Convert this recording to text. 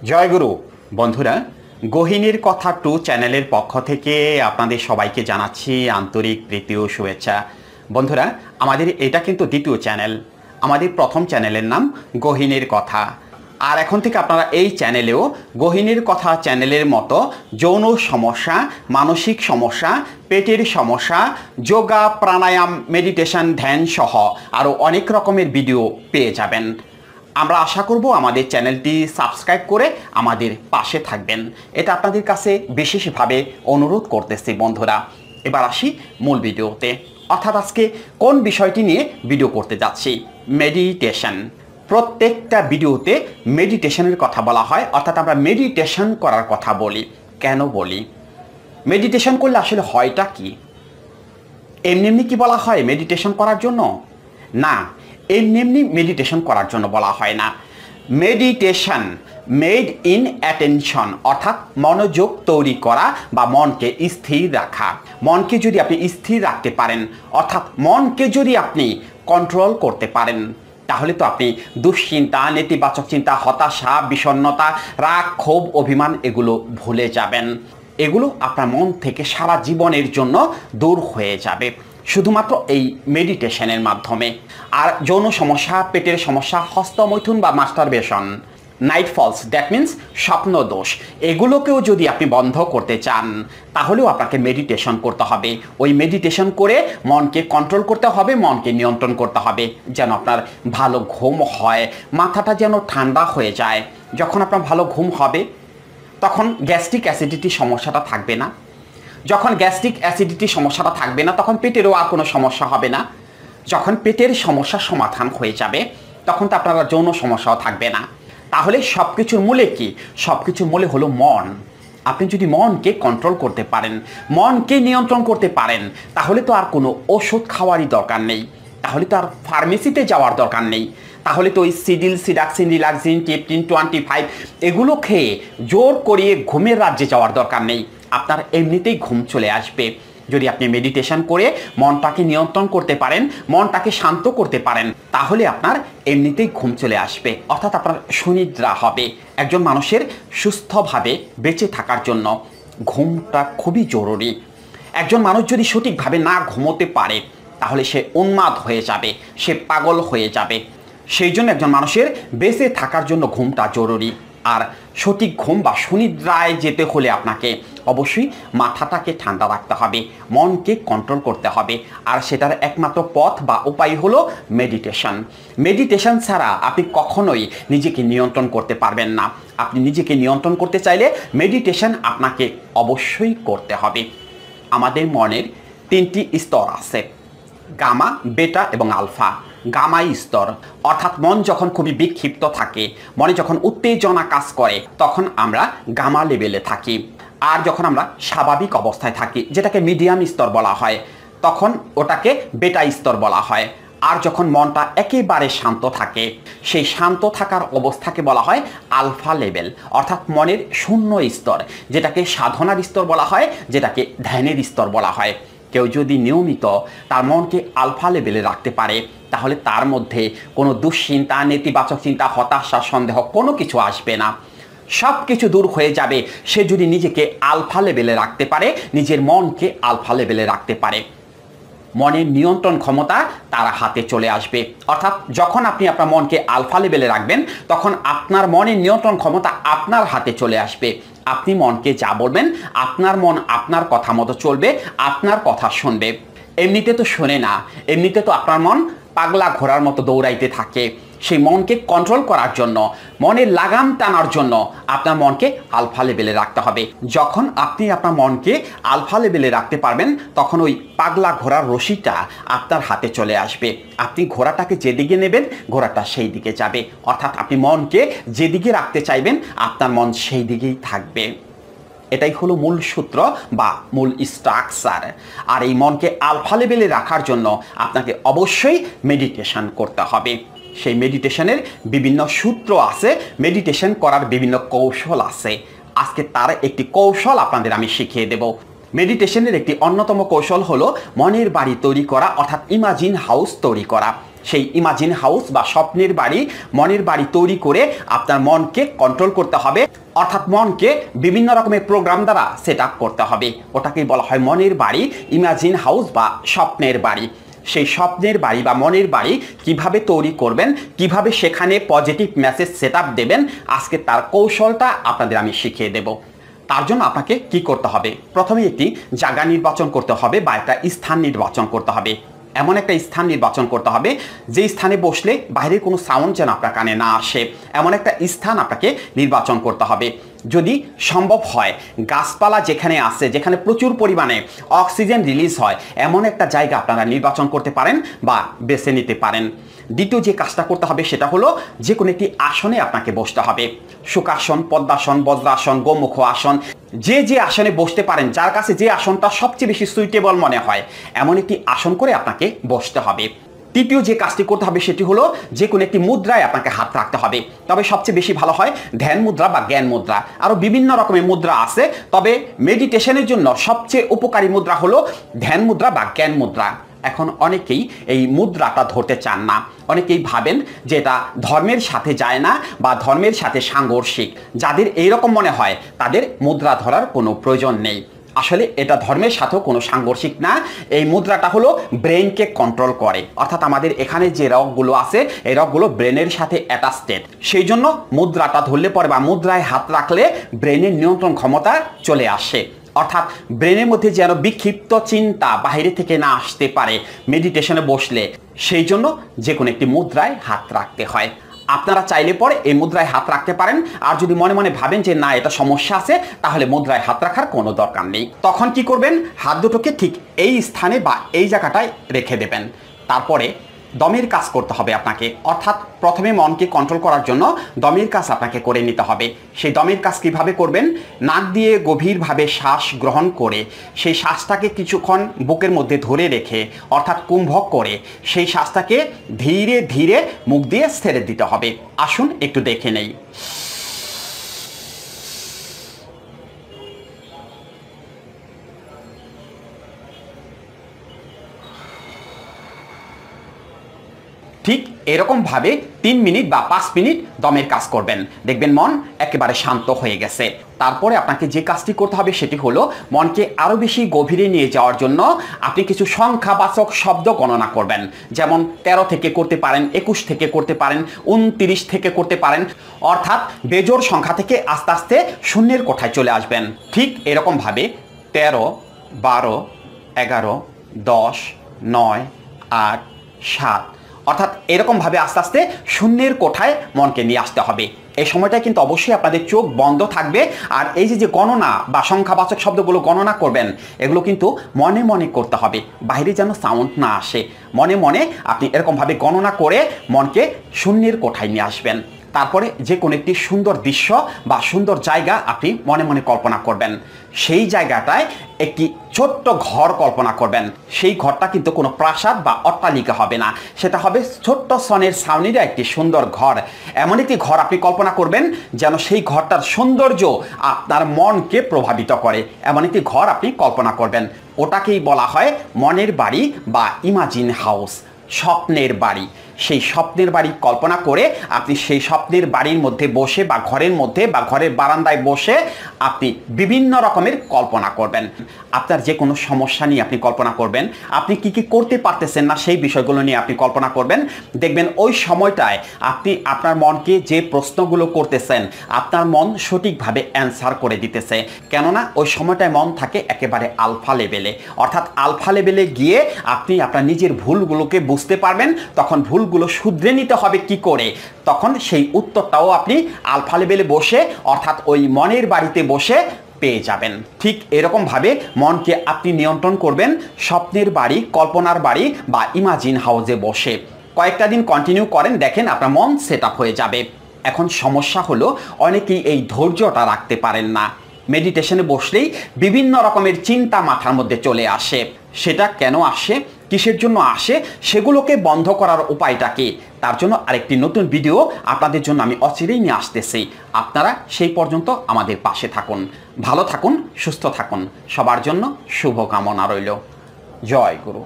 জয়গুরু বন্ধুরা, গহিনীর কথা 2 চ্যানেলের পক্ষ থেকে আপনাদের সবাইকে জানাচ্ছি আন্তরিক প্রীতি ও শুভেচ্ছা। বন্ধুরা, আমাদের এটা কিন্তু দ্বিতীয় চ্যানেল। আমাদের প্রথম চ্যানেলের নাম গহিনীর কথা। আর এখন থেকে আপনারা এই চ্যানেলেও গহিনীর কথা চ্যানেলের মতো যৌন সমস্যা, মানসিক সমস্যা, পেটের সমস্যা, যোগা, প্রাণায়াম, মেডিটেশন, ধ্যান সহ আরও অনেক রকমের ভিডিও পেয়ে যাবেন। আমরা আশা করব আমাদের চ্যানেলটি সাবস্ক্রাইব করে আমাদের পাশে থাকবেন, এটা আপনাদের কাছে বিশেষভাবে অনুরোধ করতেছি বন্ধুরা। এবার আসি মূল ভিডিওতে, অর্থাৎ আজকে কোন বিষয়টি নিয়ে ভিডিও করতে যাচ্ছি, মেডিটেশন। প্রত্যেকটা ভিডিওতে মেডিটেশনের কথা বলা হয়, অর্থাৎ আমরা মেডিটেশন করার কথা বলি। কেন বলি? মেডিটেশন করলে আসলে হয়টা কি? এমনি এমনি কি বলা হয় মেডিটেশন করার জন্য? না, এমনি এমনি মেডিটেশন করার জন্য বলা হয় না। মেডিটেশন মেড ইন অ্যাটেনশন, অর্থাৎ মনোযোগ তৈরি করা বা মনকে স্থির রাখা। মনকে যদি আপনি স্থির রাখতে পারেন, অর্থাৎ মনকে যদি আপনি কন্ট্রোল করতে পারেন, তাহলে তো আপনি দুশ্চিন্তা, নেতিবাচক চিন্তা, হতাশা, বিষণ্ণতা, রাগ, ক্ষোভ, অভিমান এগুলো ভুলে যাবেন। এগুলো আপনার মন থেকে সারা জীবনের জন্য দূর হয়ে যাবে শুধুমাত্র এই মেডিটেশনের মাধ্যমে। আর যৌন সমস্যা, পেটের সমস্যা, হস্তমৈথুন বা masturbation, night falls, that means স্বপ্ন দোষ, এগুলোকেও যদি আপনি বন্ধ করতে চান, তাহলেও আপনাকে মেডিটেশন করতে হবে। ওই মেডিটেশন করে মনকে কন্ট্রোল করতে হবে, মনকে নিয়ন্ত্রণ করতে হবে, যেন আপনার ভালো ঘুম হয়, মাথাটা যেন ঠান্ডা হয়ে যায়। যখন আপনার ভালো ঘুম হবে, তখন গ্যাস্ট্রিক অ্যাসিডিটি সমস্যাটা থাকবে না। যখন গ্যাস্ট্রিক অ্যাসিডিটি সমস্যাটা থাকবে না, তখন পেটেরও আর কোনো সমস্যা হবে না। যখন পেটের সমস্যার সমাধান হয়ে যাবে, তখন তো আপনার যৌন সমস্যাও থাকবে না। তাহলে সব কিছুর মূলে কি? সব কিছুর মূলে হলো মন। আপনি যদি মনকে কন্ট্রোল করতে পারেন, মনকে নিয়ন্ত্রণ করতে পারেন, তাহলে তো আর কোনো ওষুধ খাওয়ারই দরকার নেই, তাহলে তো আর ফার্মেসিতে যাওয়ার দরকার নেই, তাহলে তো ওই সিডিল, সিডাক্সিন, রিলাক্সিন, টিপটিন, 25 এগুলো খেয়ে জোর করিয়ে ঘুমের রাজ্যে যাওয়ার দরকার নেই। আপনার এমনিতেই ঘুম চলে আসবে যদি আপনি মেডিটেশন করে মনটাকে নিয়ন্ত্রণ করতে পারেন, মনটাকে শান্ত করতে পারেন, তাহলে আপনার এমনিতেই ঘুম চলে আসবে, অর্থাৎ আপনার সুনিদ্রা হবে। একজন মানুষের সুস্থভাবে বেঁচে থাকার জন্য ঘুমটা খুবই জরুরি। একজন মানুষ যদি সঠিকভাবে না ঘুমোতে পারে, তাহলে সে উন্মাদ হয়ে যাবে, সে পাগল হয়ে যাবে। সেই জন্য একজন মানুষের বেঁচে থাকার জন্য ঘুমটা জরুরি। আর সঠিক ঘুম বা সুনিদ্রায় যেতে হলে আপনাকে অবশ্যই মাথাটাকে ঠান্ডা রাখতে হবে, মনকে কন্ট্রোল করতে হবে। আর সেটার একমাত্র পথ বা উপায় হলো মেডিটেশন। মেডিটেশন ছাড়া আপনি কখনোই নিজেকে নিয়ন্ত্রণ করতে পারবেন না। আপনি নিজেকে নিয়ন্ত্রণ করতে চাইলে মেডিটেশন আপনাকে অবশ্যই করতে হবে। আমাদের মনের 3টি স্তর আছে, গামা, বেটা এবং আলফা। গামাই স্তর, অর্থাৎ মন যখন খুবই বিক্ষিপ্ত থাকে, মনে যখন উত্তেজনা কাজ করে, তখন আমরা গামা লেভেলে থাকি। আর যখন আমরা স্বাভাবিক অবস্থায় থাকি, যেটাকে মিডিয়াম স্তর বলা হয়, তখন ওটাকে বেটা স্তর বলা হয়। আর যখন মনটা একেবারে শান্ত থাকে, সেই শান্ত থাকার অবস্থাকে বলা হয় আলফা লেভেল, অর্থাৎ মনের শূন্য স্তর, যেটাকে সাধনার স্তর বলা হয়, যেটাকে ধ্যানের স্তর বলা হয়। কেউ যদি নিয়মিত তার মনকে আলফা লেভেলে রাখতে পারে, তাহলে তার মধ্যে কোনো দুশ্চিন্তা, নেতিবাচক চিন্তা, হতাশা, সন্দেহ কোনো কিছু আসবে না, সব কিছু দূর হয়ে যাবে। সে যদি নিজেকে আলফা লেভেলে রাখতে পারে, নিজের মনকে আলফা লেভেলে রাখতে পারে, মনের নিয়ন্ত্রণ ক্ষমতা তার হাতে চলে আসবে। অর্থাৎ যখন আপনি আপনার মনকে আলফা লেভেলে রাখবেন, তখন আপনার মনের নিয়ন্ত্রণ ক্ষমতা আপনার হাতে চলে আসবে। আপনি মনকে যা বলবেন, আপনার মন আপনার কথা মতো চলবে, আপনার কথা শুনবে। এমনিতে তো শোনে না, এমনিতে তো আপনার মন পাগলা ঘোড়ার মতো দৌড়াইতে থাকে। সেই মনকে কন্ট্রোল করার জন্য, মনের লাগাম টানার জন্য আপনার মনকে আলফা লেভেলে রাখতে হবে। যখন আপনি আপনার মনকে আলফা লেভেলে রাখতে পারবেন, তখন ওই পাগলা ঘোড়ার রশিটা আপনার হাতে চলে আসবে। আপনি ঘোড়াটাকে যেদিকে নেবেন, ঘোড়াটা সেই দিকে যাবে। অর্থাৎ আপনি মনকে যেদিকে রাখতে চাইবেন, আপনার মন সেই দিকেই থাকবে। এটাই হলো মূল সূত্র বা মূল স্ট্রাকচার। আর এই মনকে আলফা লেভেলে রাখার জন্য আপনাকে অবশ্যই মেডিটেশন করতে হবে। সেই মেডিটেশনের বিভিন্ন সূত্র আছে, মেডিটেশন করার বিভিন্ন কৌশল আছে। আজকে তার একটি কৌশল আপনাদের আমি শিখিয়ে দেব। মেডিটেশনের একটি অন্যতম কৌশল হলো মনের বাড়ি তৈরি করা, অর্থাৎ ইমাজিন হাউস তৈরি করা। সেই ইমাজিন হাউস বা স্বপ্নের বাড়ি, মনের বাড়ি তৈরি করে আপনার মনকে কন্ট্রোল করতে হবে, অর্থাৎ মনকে বিভিন্ন রকমের প্রোগ্রাম দ্বারা সেট আপ করতে হবে। ওটাকেই বলা হয় মনের বাড়ি, ইমাজিন হাউস বা স্বপ্নের বাড়ি। সেই স্বপ্নের বাড়ি বা মনের বাড়ি কিভাবে তৈরি করবেন, কিভাবে সেখানে পজিটিভ মেসেজ সেট আপ দেবেন, আজকে তার কৌশলটা আপনাদের আমি শিখিয়ে দেব। তার জন্য আপনাকে কি করতে হবে? প্রথমে একটি জায়গা নির্বাচন করতে হবে বা একটা স্থান নির্বাচন করতে হবে। এমন একটা স্থান নির্বাচন করতে হবে যে স্থানে বসলে বাইরের কোনো সাউন্ড যেন আপনার কানে না আসে, এমন একটা স্থান আপনাকে নির্বাচন করতে হবে। যদি সম্ভব হয় গাছপালা যেখানে আছে, যেখানে প্রচুর পরিমাণে অক্সিজেন রিলিজ হয়, এমন একটা জায়গা আপনারা নির্বাচন করতে পারেন বা বেছে নিতে পারেন। দ্বিতীয় যে কাজটা করতে হবে সেটা হলো যে কোনো একটি আসনে আপনাকে বসতে হবে। সুখাসন, পদ্মাসন, বজ্রাসন, গোমুখ আসন, যে আসনে বসতে পারেন, যার কাছে যে আসনটা সবচেয়ে বেশি সুইটেবল মনে হয়, এমন একটি আসন করে আপনাকে বসতে হবে। তৃতীয় যে কাজটি করতে হবে সেটি হলো যে কোনো একটি মুদ্রায় আপনাকে হাত রাখতে হবে। তবে সবচেয়ে বেশি ভালো হয় ধ্যান মুদ্রা বা জ্ঞান মুদ্রা। আরও বিভিন্ন রকমের মুদ্রা আছে, তবে মেডিটেশনের জন্য সবচেয়ে উপকারী মুদ্রা হলো ধ্যান মুদ্রা বা জ্ঞান মুদ্রা। এখন অনেকেই এই মুদ্রাটা ধরতে চান না, অনেকেই ভাবেন যে এটা ধর্মের সাথে যায় না বা ধর্মের সাথে সাংঘর্ষিক। যাদের এইরকম মনে হয় তাদের মুদ্রা ধরার কোনো প্রয়োজন নেই। আসলে এটা ধর্মের সাথেও কোনো সাংঘর্ষিক না। এই মুদ্রাটা হলো ব্রেনকে কন্ট্রোল করে, অর্থাৎ আমাদের এখানে যে রগগুলো আছে এই রগগুলো ব্রেনের সাথে অ্যাটাচড। সেই জন্য মুদ্রাটা ধরলে পরে বা মুদ্রায় হাত রাখলে ব্রেনের নিয়ন্ত্রণ ক্ষমতা চলে আসে, অর্থাৎ ব্রেনের মধ্যে যেন বিক্ষিপ্ত চিন্তা বাইরে থেকে না আসতে পারে মেডিটেশনে বসলে। সেই জন্য যে কোনো একটি মুদ্রায় হাত রাখতে হয়। আপনারা চাইলে পরে এই মুদ্রায় হাত রাখতে পারেন। আর যদি মনে মনে ভাবেন যে না এটা সমস্যা আছে, তাহলে মুদ্রায় হাত রাখার কোনো দরকার নেই। তখন কি করবেন? হাত দুটোকে ঠিক এই স্থানে বা এই জায়গাটায় রেখে দেবেন। তারপরে দমের কাজ করতে হবে আপনাকে, অর্থাৎ প্রথমে মনকে কন্ট্রোল করার জন্য দমের কাজ আপনাকে করে নিতে হবে। সেই দমের কাজ কিভাবে করবেন? নাক দিয়ে গভীরভাবে শ্বাস গ্রহণ করে সেই শ্বাসটাকে কিছুক্ষণ বুকের মধ্যে ধরে রেখে, অর্থাৎ কুম্ভক করে সেই শ্বাসটাকে ধীরে ধীরে মুখ দিয়ে ছেড়ে দিতে হবে। আসুন একটু দেখে নেই। ঠিক এরকমভাবে 3 মিনিট বা 5 মিনিট দমের কাজ করবেন, দেখবেন মন একেবারে শান্ত হয়ে গেছে। তারপরে আপনাকে যে কাজটি করতে হবে সেটি হলো মনকে আরও বেশি গভীরে নিয়ে যাওয়ার জন্য আপনি কিছু সংখ্যাবাচক শব্দ গণনা করবেন। যেমন 13 থেকে করতে পারেন, 21 থেকে করতে পারেন, 29 থেকে করতে পারেন, অর্থাৎ বেজোড় সংখ্যা থেকে আস্তে আস্তে শূন্যের কোঠায় চলে আসবেন। ঠিক এরকমভাবে 13, 12, 11, 10, 9, 8, 7, অর্থাৎ এরকমভাবে আস্তে আস্তে শূন্যের কোঠায় মনকে নিয়ে আসতে হবে। এই সময়টায় কিন্তু অবশ্যই আপনাদের চোখ বন্ধ থাকবে। আর এই যে গণনা বা সংখ্যাবাচক শব্দগুলো গণনা করবেন, এগুলো কিন্তু মনে মনে করতে হবে, বাইরে যেন সাউন্ড না আসে। মনে মনে আপনি এরকমভাবে গণনা করে মনকে শূন্যের কোঠায় নিয়ে আসবেন। তারপরে যে কোনো একটি সুন্দর দৃশ্য বা সুন্দর জায়গা আপনি মনে মনে কল্পনা করবেন। সেই জায়গাটায় একটি ছোট্ট ঘর কল্পনা করবেন। সেই ঘরটা কিন্তু কোনো প্রাসাদ বা অট্টালিকা হবে না, সেটা হবে ছোট্ট সনের ছাউনির একটি সুন্দর ঘর। এমন একটি ঘর আপনি কল্পনা করবেন যেন সেই ঘরটার সৌন্দর্য আপনার মনকে প্রভাবিত করে। এমন একটি ঘর আপনি কল্পনা করবেন। ওটাকেই বলা হয় মনের বাড়ি বা ইমাজিন হাউস, স্বপ্নের বাড়ি। সেই স্বপ্নের বাড়ি কল্পনা করে আপনি সেই স্বপ্নের বাড়ির মধ্যে বসে বা ঘরের মধ্যে বা ঘরের বারান্দায় বসে আপনি বিভিন্ন রকমের কল্পনা করবেন। আপনার যে কোনো সমস্যা নিয়ে আপনি কল্পনা করবেন, আপনি কি কি করতে পারতেছেন না সেই বিষয়গুলো নিয়ে আপনি কল্পনা করবেন। দেখবেন ওই সময়টায় আপনি আপনার মনকে যে প্রশ্নগুলো করতেছেন আপনার মন সঠিকভাবে অ্যান্সার করে দিতেছে। কেননা ওই সময়টায় মন থাকে একেবারে আলফা লেভেলে, অর্থাৎ আলফা লেভেলে গিয়ে আপনি আপনার নিজের ভুলগুলোকে বুঝতে পারবেন। তখন ভুলগুলো শুধরে নিতে হবে কি করে, তখন সেই উত্তরটাও আপনি আলফা লেভেলে বসে, অর্থাৎ ওই মনের বাড়িতে বসে পেয়ে যাবেন। ঠিক এরকমভাবে মনকে আপনি নিয়ন্ত্রণ করবেন স্বপ্নের বাড়ি, কল্পনার বাড়ি বা ইমাজিন হাউসে বসে। কয়েকটা দিন কন্টিনিউ করেন, দেখেন আপনার মন সেট আপ হয়ে যাবে। এখন সমস্যা হলো অনেকেই এই ধৈর্যটা রাখতে পারেন না। মেডিটেশনে বসলেই বিভিন্ন রকমের চিন্তা মাথার মধ্যে চলে আসে। সেটা কেন আসে, কিসের জন্য আসে, সেগুলোকে বন্ধ করার উপায়টা কি, তার জন্য আরেকটি নতুন ভিডিও আপনাদের জন্য আমি অচিরেই নিয়ে আসতেছি। আপনারা সেই পর্যন্ত আমাদের পাশে থাকুন। ভালো থাকুন, সুস্থ থাকুন। সবার জন্য শুভকামনা রইল। জয় গুরু।